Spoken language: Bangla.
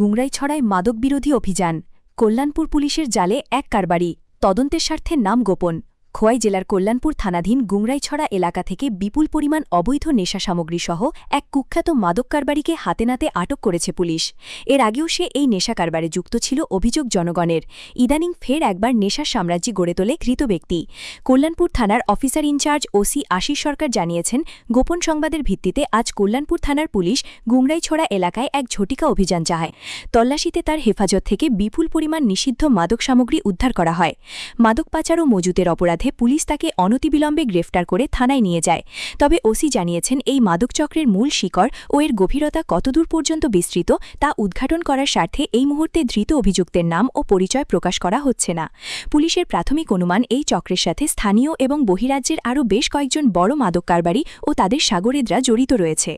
গুংরাইছড়ায় মাদক বিরোধী অভিযান। কল্যাণপুর পুলিশের জালে এক কারবারি, তদন্তের স্বার্থে নাম গোপন। খোয়াই জেলার কল্যাণপুর থানাধীন গুংরাইছড়া এলাকা থেকে বিপুল পরিমাণ অবৈধ নেশা সামগ্রীসহ এক কুখ্যাত মাদক কারবারিকে হাতে নাতে আটক করেছে পুলিশ। এর আগেও সে এই নেশা কারবারে যুক্ত ছিল অভিযোগ জনগণের। ইদানিং ফের একবার নেশার সাম্রাজ্য গড়ে তোলে ধৃত ব্যক্তি। কল্যাণপুর থানার অফিসার ইনচার্জ ওসি আশিস সরকার জানিয়েছেন, গোপন সংবাদের ভিত্তিতে আজ কল্যাণপুর থানার পুলিশ গুংরাইছড়া এলাকায় এক ঝটিকা অভিযান চালায়। তল্লাশিতে তার হেফাজত থেকে বিপুল পরিমাণ নিষিদ্ধ মাদক সামগ্রী উদ্ধার করা হয়। মাদক পাচার ও মজুতের অপরাধে পুলিশ তাকে অনতিবিলম্বে গ্রেফতার করে থানায় নিয়ে যায়। তবে ওসি জানিয়েছেন, এই মাদক চক্রের মূল শিকড় ও এর গভীরতা কতদূর পর্যন্ত বিস্তৃত তা উদ্ঘাটন করার স্বার্থে এই মুহূর্তে ধৃত অভিযুক্তের নাম ও পরিচয় প্রকাশ করা হচ্ছে না। পুলিশের প্রাথমিক অনুমান, এই চক্রের সাথে স্থানীয় এবং বহিরাজ্যের আরও বেশ কয়েকজন বড় মাদক কারবারি ও তাদের সাগরেদরা জড়িত রয়েছে।